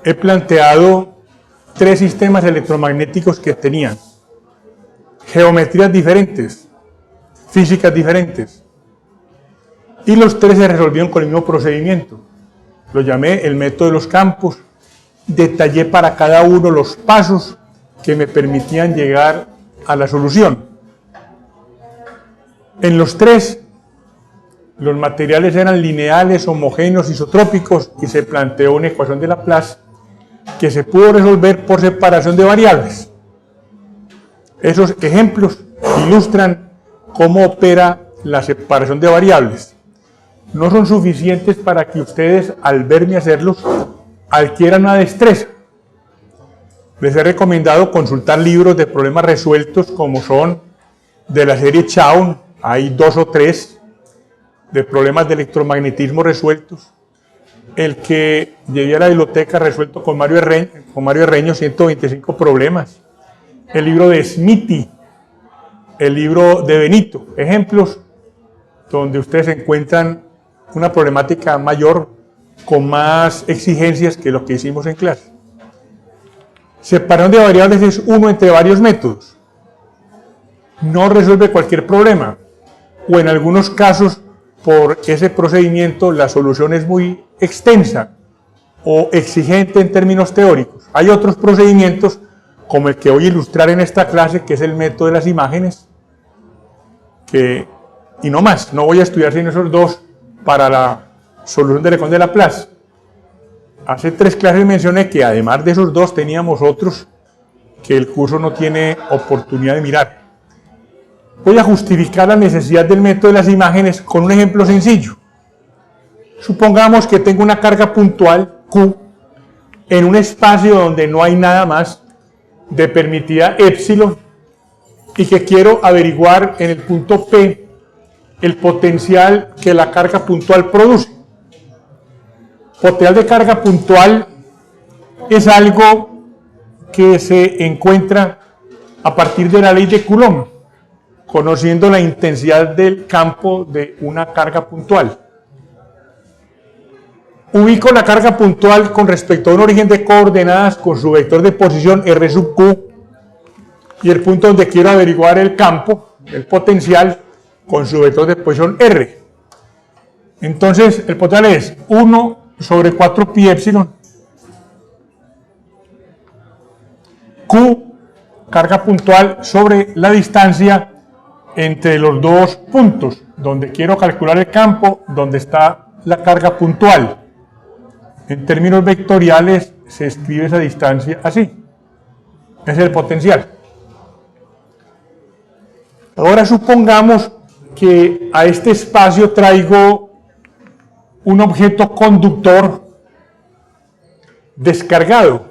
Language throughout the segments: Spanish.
he planteado tres sistemas electromagnéticos que tenían geometrías diferentes, físicas diferentes, y los tres se resolvieron con el mismo procedimiento. Lo llamé el método de los campos. Detallé para cada uno los pasos que me permitían llegar a la solución. En los tres, los materiales eran lineales, homogéneos, isotrópicos, y se planteó una ecuación de Laplace que se pudo resolver por separación de variables. Esos ejemplos ilustran cómo opera la separación de variables. No son suficientes para que ustedes, al verme hacerlos, adquieran una destreza. Les he recomendado consultar libros de problemas resueltos como son de la serie Chaun, hay 2 o 3, de problemas de electromagnetismo resueltos. El que llevé a la biblioteca resuelto con Mario Herreño, 125 problemas. El libro de Smithy, el libro de Benito, ejemplos donde ustedes encuentran una problemática mayor con más exigencias que lo que hicimos en clase. Separación de variables es uno entre varios métodos. No resuelve cualquier problema, o en algunos casos, por ese procedimiento, la solución es muy extensa o exigente en términos teóricos. Hay otros procedimientos, como el que voy a ilustrar en esta clase, que es el método de las imágenes, y no más, no voy a estudiar sino esos dos para la solución de la ecuación de Laplace. Hace 3 clases mencioné que además de esos dos teníamos otros que el curso no tiene oportunidad de mirar. Voy a justificar la necesidad del método de las imágenes con un ejemplo sencillo. Supongamos que tengo una carga puntual, Q, en un espacio donde no hay nada más de permitida epsilon y que quiero averiguar en el punto P el potencial que la carga puntual produce. Potencial de carga puntual es algo que se encuentra a partir de la ley de Coulomb, conociendo la intensidad del campo de una carga puntual. Ubico la carga puntual con respecto a un origen de coordenadas con su vector de posición R sub Q y el punto donde quiero averiguar el campo, el potencial, con su vector de posición R. Entonces, el potencial es 1 sobre 4 pi epsilon Q, carga puntual, sobre la distancia entre los dos puntos, donde quiero calcular el campo, donde está la carga puntual. En términos vectoriales se escribe esa distancia así. Ese es el potencial. Ahora supongamos que a este espacio traigo un objeto conductor descargado.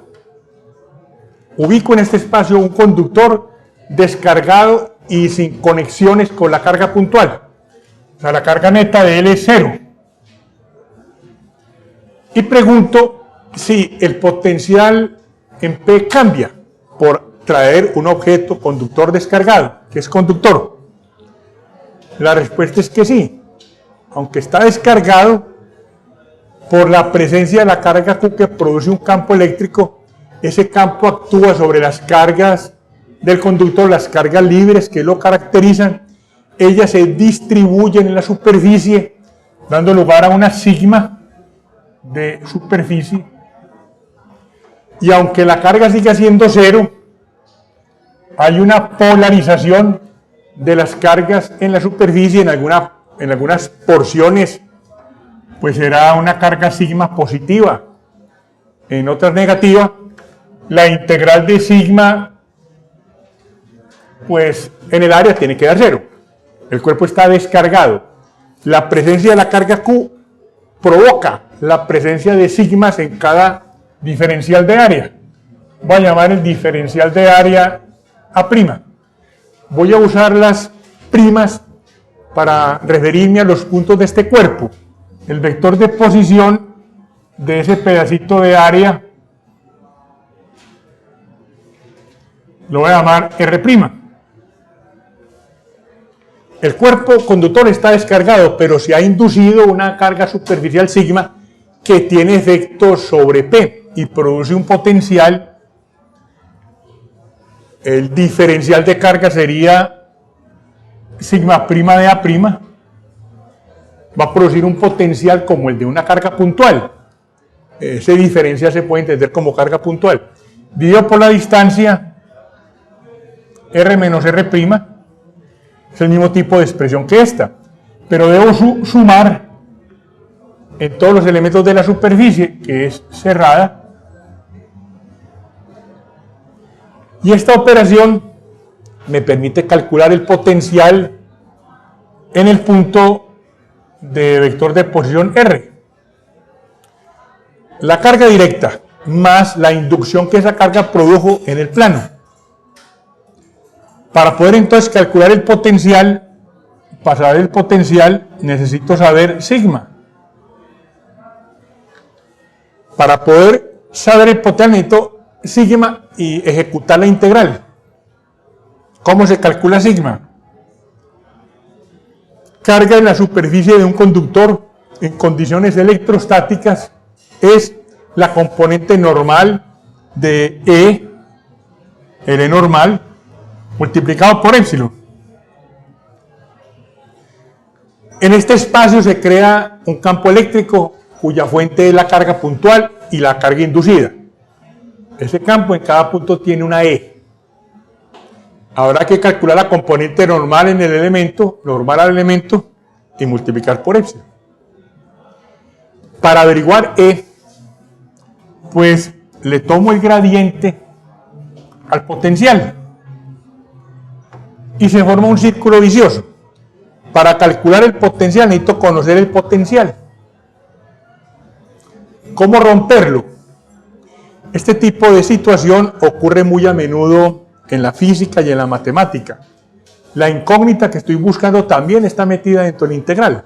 Ubico en este espacio un conductor descargado y sin conexiones con la carga puntual. O sea, la carga neta de él es 0. Y pregunto si el potencial en P cambia por traer un objeto conductor descargado, que es conductor. La respuesta es que sí. Aunque está descargado, por la presencia de la carga Q que produce un campo eléctrico, ese campo actúa sobre las cargas del conductor, las cargas libres que lo caracterizan. Ellas se distribuyen en la superficie, dando lugar a una sigma de superficie. Y aunque la carga siga siendo 0, hay una polarización de las cargas en la superficie, en algunas porciones, pues será una carga sigma positiva, en otras negativa. La integral de sigma, pues en el área tiene que dar 0. El cuerpo está descargado. La presencia de la carga Q provoca la presencia de sigmas en cada diferencial de área. Voy a llamar el diferencial de área A'. Voy a usar las primas para referirme a los puntos de este cuerpo. El vector de posición de ese pedacito de área lo voy a llamar R'. El cuerpo conductor está descargado, pero se ha inducido una carga superficial sigma que tiene efecto sobre P. y produce un potencial, el diferencial de carga sería sigma prima de A prima, va a producir un potencial como el de una carga puntual. Ese diferencial se puede entender como carga puntual. Dividido por la distancia, R menos R prima, es el mismo tipo de expresión que esta, pero debo sumar en todos los elementos de la superficie, que es cerrada, y esta operación me permite calcular el potencial en el punto de vector de posición R. La carga directa más la inducción que esa carga produjo en el plano. Para poder entonces calcular el potencial, para saber el potencial necesito saber sigma. Para poder saber el potencial necesito sigma y ejecutar la integral. ¿Cómo se calcula sigma? Carga en la superficie de un conductor en condiciones electrostáticas es la componente normal de E, L normal, multiplicado por épsilon. En este espacio se crea un campo eléctrico cuya fuente es la carga puntual y la carga inducida. Ese campo en cada punto tiene una E. Habrá que calcular la componente normal en el elemento, normal al elemento, y multiplicar por épsilon. Para averiguar E, pues le tomo el gradiente al potencial y se forma un círculo vicioso. Para calcular el potencial necesito conocer el potencial. ¿Cómo romperlo? Este tipo de situación ocurre muy a menudo en la física y en la matemática. La incógnita que estoy buscando también está metida dentro del integral.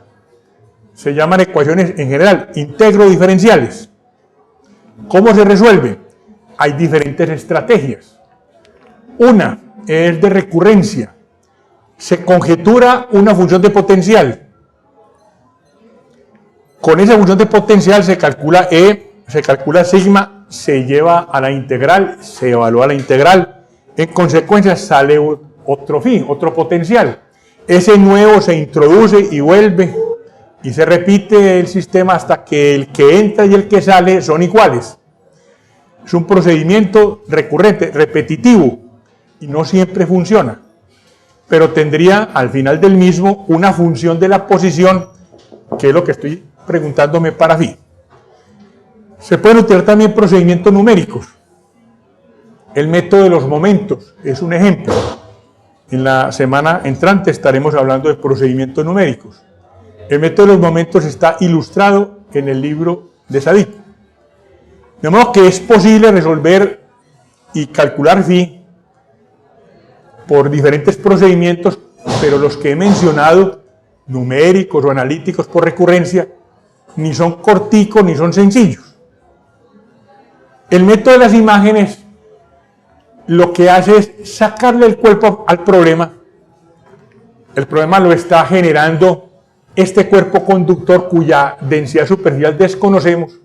Se llaman ecuaciones en general integro-diferenciales. ¿Cómo se resuelve? Hay diferentes estrategias. Una es de recurrencia. Se conjetura una función de potencial. Con esa función de potencial se calcula E, se calcula sigma, se lleva a la integral, se evalúa la integral. En consecuencia sale otro fin, otro potencial. Ese nuevo se introduce y vuelve y se repite el sistema hasta que el que entra y el que sale son iguales. Es un procedimiento recurrente, repetitivo y no siempre funciona, pero tendría al final del mismo una función de la posición, que es lo que estoy preguntándome para fin. Se pueden utilizar también procedimientos numéricos. El método de los momentos es un ejemplo. En la semana entrante estaremos hablando de procedimientos numéricos. El método de los momentos está ilustrado en el libro de Sadik. De modo que es posible resolver y calcular phi por diferentes procedimientos, pero los que he mencionado, numéricos o analíticos por recurrencia, ni son corticos ni son sencillos. El método de las imágenes lo que hace es sacarle el cuerpo al problema. El problema lo está generando este cuerpo conductor cuya densidad superficial desconocemos,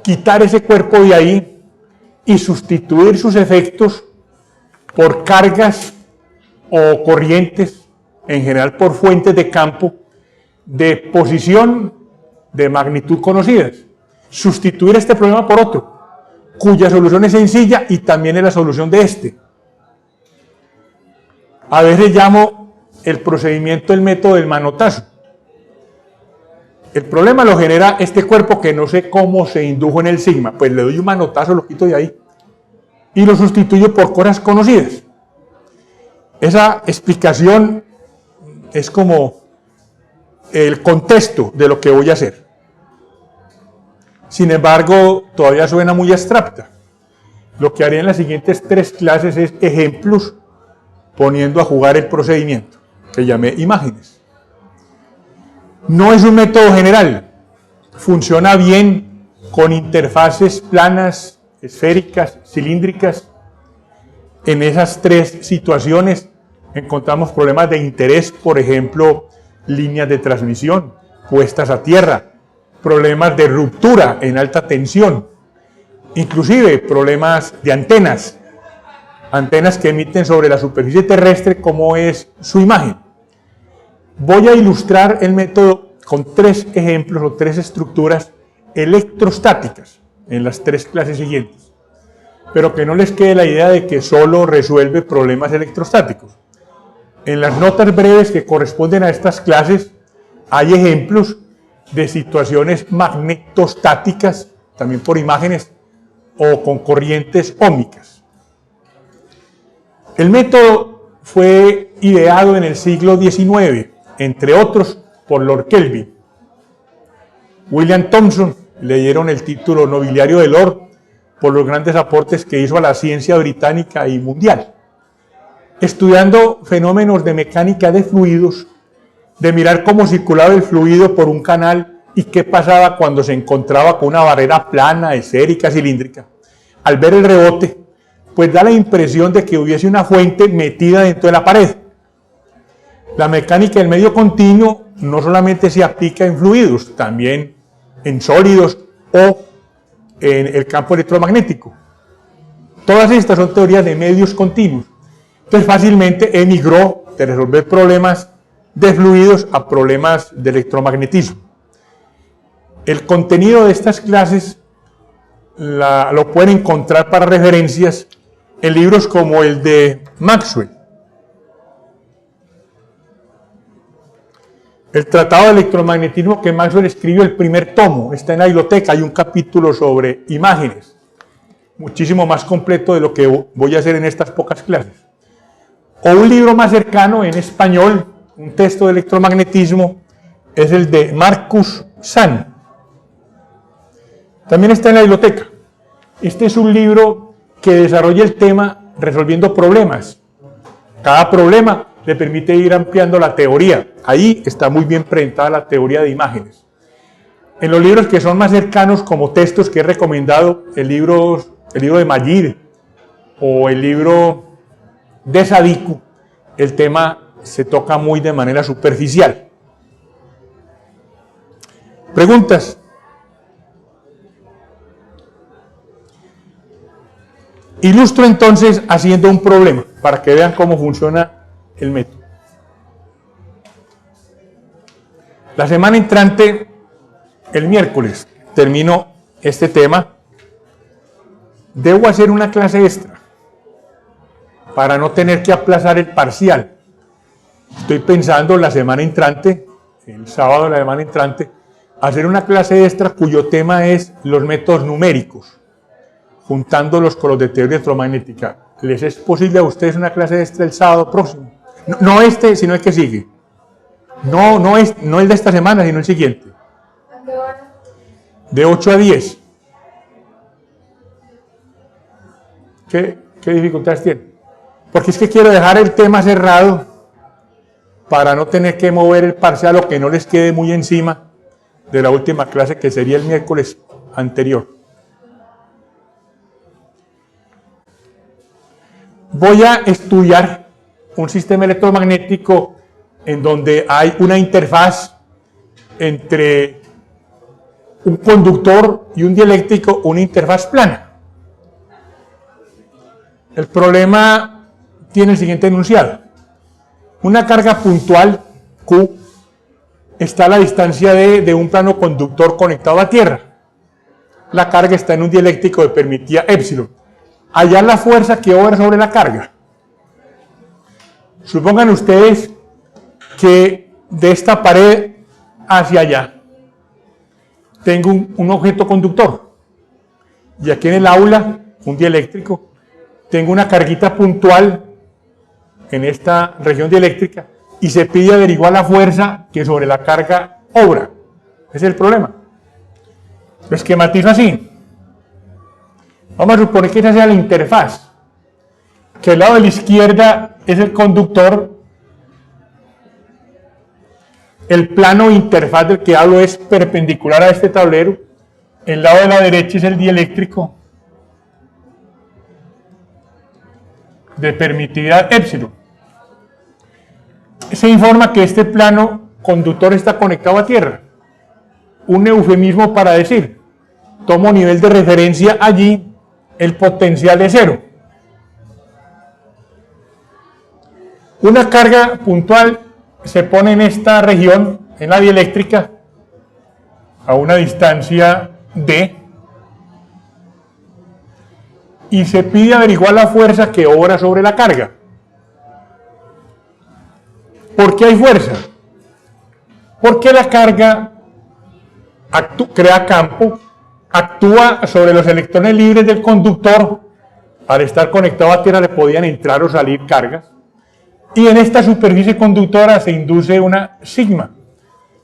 quitar ese cuerpo de ahí y sustituir sus efectos por cargas o corrientes, en general por fuentes de campo de posición de magnitud conocidas. Sustituir este problema por otro, cuya solución es sencilla y también es la solución de este. A veces llamo el procedimiento el método del manotazo. El problema lo genera este cuerpo que no sé cómo se indujo en el sigma, pues le doy un manotazo, lo quito de ahí y lo sustituyo por cosas conocidas. Esa explicación es como el contexto de lo que voy a hacer. Sin embargo, todavía suena muy abstracta. Lo que haré en las siguientes 3 clases es ejemplos poniendo a jugar el procedimiento, que llamé imágenes. No es un método general. Funciona bien con interfaces planas, esféricas, cilíndricas. En esas 3 situaciones encontramos problemas de interés, por ejemplo, líneas de transmisión puestas a tierra, problemas de ruptura en alta tensión, inclusive problemas de antenas que emiten sobre la superficie terrestre, como es su imagen. Voy a ilustrar el método con 3 ejemplos o 3 estructuras electrostáticas en las 3 clases siguientes, pero que no les quede la idea de que solo resuelve problemas electrostáticos. En las notas breves que corresponden a estas clases hay ejemplos de situaciones magnetostáticas, también por imágenes, o con corrientes óhmicas. El método fue ideado en el siglo XIX, entre otros, por Lord Kelvin. William Thomson le dieron el título nobiliario de Lord por los grandes aportes que hizo a la ciencia británica y mundial, estudiando fenómenos de mecánica de fluidos, de mirar cómo circulaba el fluido por un canal y qué pasaba cuando se encontraba con una barrera plana, esférica, cilíndrica. Al ver el rebote, pues da la impresión de que hubiese una fuente metida dentro de la pared. La mecánica del medio continuo no solamente se aplica en fluidos, también en sólidos o en el campo electromagnético. Todas estas son teorías de medios continuos. Entonces fácilmente emigró de resolver problemas de fluidos a problemas de electromagnetismo. El contenido de estas clases lo pueden encontrar para referencias en libros como el de Maxwell. El Tratado de Electromagnetismo que Maxwell escribió, el primer tomo, está en la biblioteca, hay un capítulo sobre imágenes, muchísimo más completo de lo que voy a hacer en estas pocas clases. O un libro más cercano en español, un texto de electromagnetismo, es el de Marcus Sahn. También está en la biblioteca. Este es un libro que desarrolla el tema resolviendo problemas. Cada problema le permite ir ampliando la teoría. Ahí está muy bien presentada la teoría de imágenes. En los libros que son más cercanos como textos que he recomendado, el libro de Magid o el libro de Sadiku, el tema se toca muy de manera superficial. ¿Preguntas? Ilustro entonces haciendo un problema para que vean cómo funciona el método. La semana entrante, el miércoles, termino este tema. Debo hacer una clase extra para no tener que aplazar el parcial. Estoy pensando la semana entrante, el sábado de la semana entrante, hacer una clase extra cuyo tema es los métodos numéricos, juntándolos con los de teoría electromagnética. ¿Les es posible a ustedes una clase extra el sábado próximo? No este, sino el que sigue. No el de esta semana, sino el siguiente. ¿A qué hora? De 8 a 10. ¿Qué dificultades tiene? Porque es que quiero dejar el tema cerrado para no tener que mover el parcial o que no les quede muy encima de la última clase, que sería el miércoles anterior. Voy a estudiar un sistema electromagnético en donde hay una interfaz entre un conductor y un dieléctrico, una interfaz plana. El problema tiene el siguiente enunciado. Una carga puntual, Q, está a la distancia de un plano conductor conectado a tierra. La carga está en un dieléctrico de permitida epsilon. Hallar la fuerza que obra sobre la carga. Supongan ustedes que de esta pared hacia allá tengo un objeto conductor y aquí en el aula, un dieléctrico, tengo una carguita puntual en esta región dieléctrica y se pide averiguar la fuerza que sobre la carga obra. Ese es el problema. Lo esquematizo así. Vamos a suponer que esa sea la interfaz, que el lado de la izquierda es el conductor, el plano interfaz del que hablo es perpendicular a este tablero, el lado de la derecha es el dieléctrico de permitividad epsilon. Se informa que este plano conductor está conectado a tierra. Un eufemismo para decir tomo nivel de referencia allí, el potencial es 0. Una carga puntual se pone en esta región, en la dieléctrica, a una distancia d, y se pide averiguar la fuerza que obra sobre la carga. ¿Por qué hay fuerza? Porque la carga crea campo, actúa sobre los electrones libres del conductor. Al estar conectado a tierra le podían entrar o salir cargas. Y en esta superficie conductora se induce una sigma.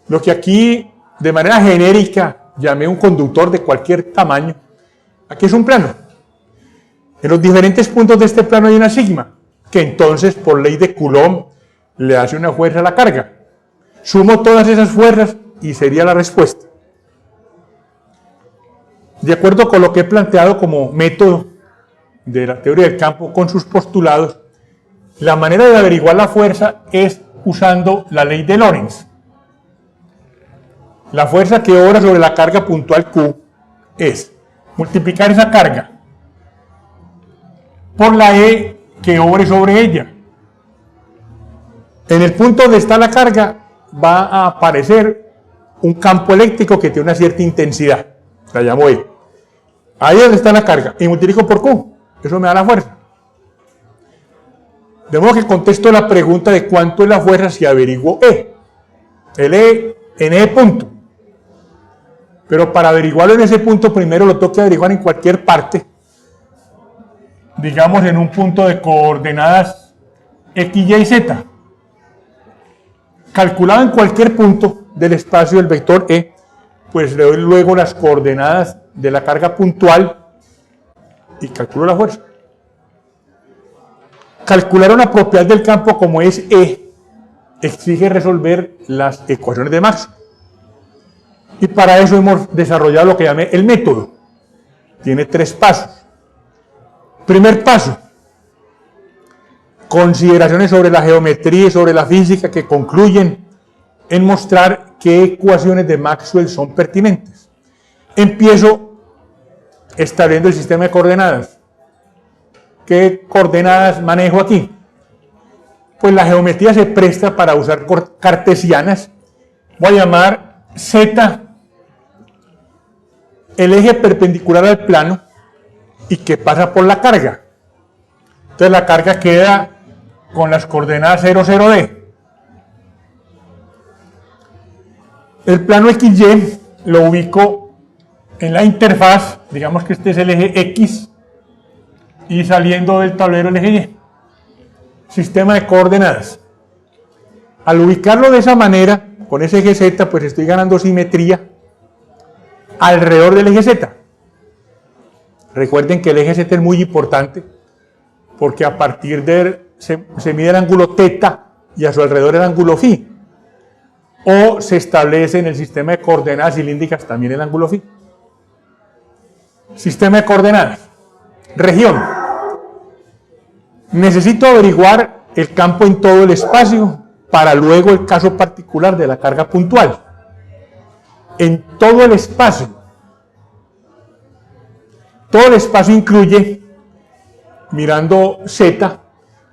Lo que aquí, de manera genérica, llamé un conductor de cualquier tamaño. Aquí es un plano. En los diferentes puntos de este plano hay una sigma, que entonces, por ley de Coulomb, le hace una fuerza a la carga. Sumo todas esas fuerzas y sería la respuesta. De acuerdo con lo que he planteado como método de la teoría del campo con sus postulados, la manera de averiguar la fuerza es usando la ley de Lorentz. La fuerza que obra sobre la carga puntual Q es multiplicar esa carga por la E que obre sobre ella. En el punto donde está la carga va a aparecer un campo eléctrico que tiene una cierta intensidad, la llamo E. Ahí es donde está la carga y multiplico por Q, eso me da la fuerza. De modo que contesto la pregunta de cuánto es la fuerza si averiguo E. El E en E punto. Pero para averiguarlo en ese punto primero lo tengo que averiguar en cualquier parte. Digamos en un punto de coordenadas X, Y, Z. Calculado en cualquier punto del espacio del vector E, pues le doy luego las coordenadas de la carga puntual y calculo la fuerza. Calcular una propiedad del campo como es E exige resolver las ecuaciones de Maxwell. Y para eso hemos desarrollado lo que llamé el método. Tiene 3 pasos. Primer paso, consideraciones sobre la geometría y sobre la física que concluyen en mostrar qué ecuaciones de Maxwell son pertinentes. Empiezo estableciendo el sistema de coordenadas. ¿Qué coordenadas manejo aquí? Pues la geometría se presta para usar cartesianas. Voy a llamar Z el eje perpendicular al plano y que pasa por la carga. Entonces la carga queda con las coordenadas 0, 0D. El plano XY lo ubico en la interfaz, digamos que este es el eje X, y saliendo del tablero el eje Y. Sistema de coordenadas. Al ubicarlo de esa manera, con ese eje Z, pues estoy ganando simetría alrededor del eje Z. Recuerden que el eje Z es muy importante porque a partir de él se mide el ángulo θ y a su alrededor el ángulo φ. O se establece en el sistema de coordenadas cilíndricas también el ángulo φ. Sistema de coordenadas. Región. Necesito averiguar el campo en todo el espacio para luego el caso particular de la carga puntual. En todo el espacio. Todo el espacio incluye, mirando z,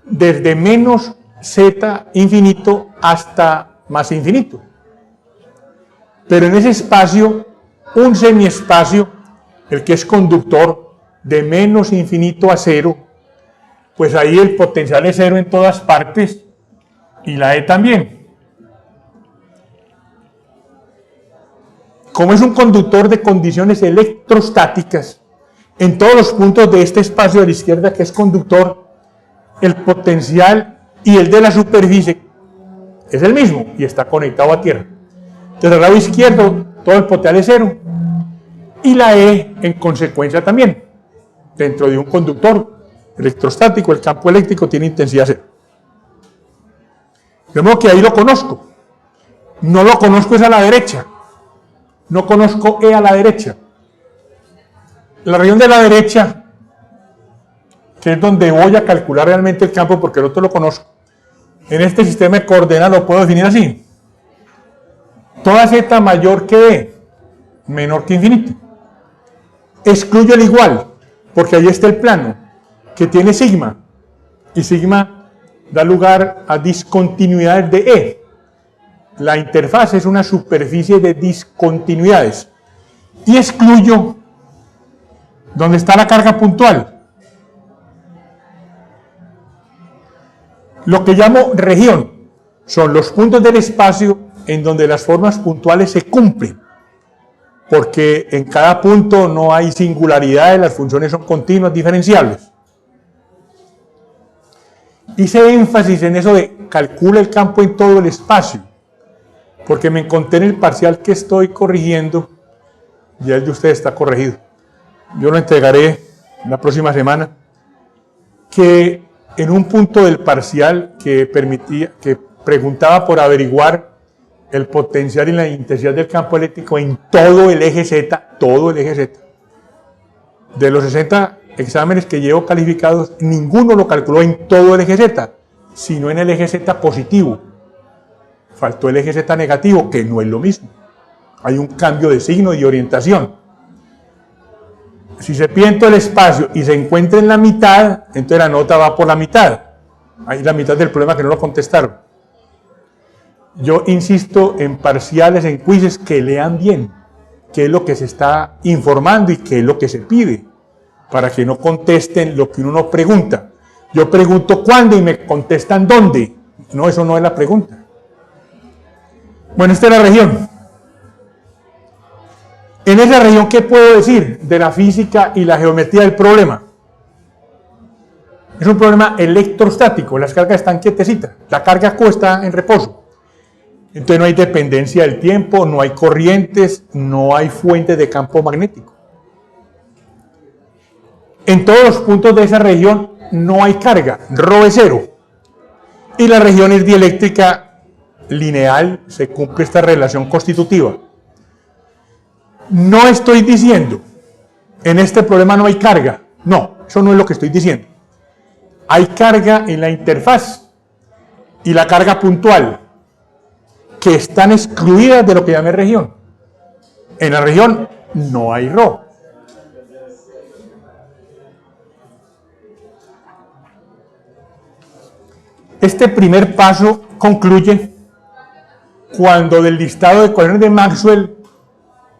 desde menos z infinito hasta más infinito. Pero en ese espacio, un semiespacio, el que es conductor, de menos infinito a 0, pues ahí el potencial es 0 en todas partes y la E también. Como es un conductor de condiciones electrostáticas, en todos los puntos de este espacio de la izquierda que es conductor, el potencial y el de la superficie es el mismo y está conectado a tierra. Entonces al lado izquierdo todo el potencial es 0 y la E en consecuencia también. Dentro de un conductor electrostático el campo eléctrico tiene intensidad 0. De modo que ahí lo conozco. No lo conozco es a la derecha. No conozco E a la derecha. La región de la derecha, que es donde voy a calcular realmente el campo porque el otro lo conozco, en este sistema de coordenadas lo puedo definir así. Toda z mayor que E, menor que infinito. excluyo el igual, porque ahí está el plano, que tiene sigma, y sigma da lugar a discontinuidades de E. La interfaz es una superficie de discontinuidades. Y excluyo donde está la carga puntual. Lo que llamo región son los puntos del espacio en donde las formas puntuales se cumplen, porque en cada punto no hay singularidades, las funciones son continuas, diferenciables. Hice énfasis en eso de calcula el campo en todo el espacio, porque me encontré en el parcial que estoy corrigiendo, ya el de ustedes está corregido. Yo lo entregaré la próxima semana, que en un punto del parcial que preguntaba por averiguar el potencial y la intensidad del campo eléctrico en todo el eje Z, de los 60 exámenes que llevo calificados, ninguno lo calculó en todo el eje Z, sino en el eje Z positivo. Faltó el eje Z negativo, que no es lo mismo. Hay un cambio de signo y orientación. Si se pide todo el espacio y se encuentra en la mitad, entonces la nota va por la mitad. Ahí la mitad del problema que no lo contestaron. Yo insisto en parciales, en quizzes, que lean bien qué es lo que se está informando y qué es lo que se pide, para que no contesten lo que uno no pregunta. Yo pregunto cuándo y me contestan dónde. No, eso no es la pregunta. Bueno, esta es la región. En esa región, ¿qué puedo decir de la física y la geometría del problema? Es un problema electrostático, las cargas están quietecitas, la carga Q está en reposo. Entonces no hay dependencia del tiempo, no hay corrientes, no hay fuentes de campo magnético. En todos los puntos de esa región no hay carga, ρ es cero. Y la región es dieléctrica lineal, se cumple esta relación constitutiva. No estoy diciendo, en este problema no hay carga. No, eso no es lo que estoy diciendo. Hay carga en la interfaz y la carga puntual, que están excluidas de lo que llamé región. En la región no hay ρ. Este primer paso concluye cuando del listado de ecuaciones de Maxwell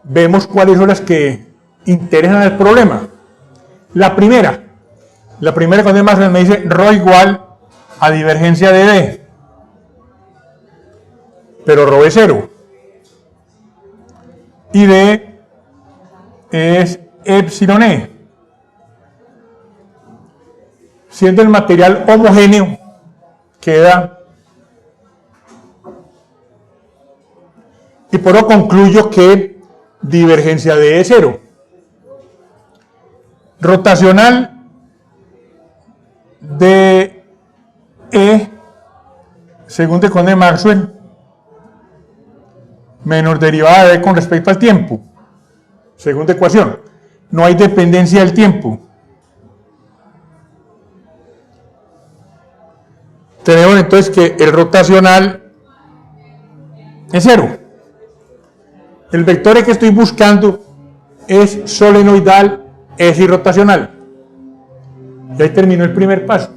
vemos cuáles son las que interesan al problema. La primera ecuación de Maxwell me dice ρ igual a divergencia de D, pero ρ es cero y D es epsilon E. Siendo el material homogéneo, queda, y por lo concluyo que divergencia de E es cero. Rotacional de E, según de Conde Maxwell, menos derivada de E con respecto al tiempo, segunda ecuación. No hay dependencia del tiempo. Tenemos entonces que el rotacional es cero. El vector que estoy buscando es solenoidal, es irrotacional. Y ahí terminó el primer paso.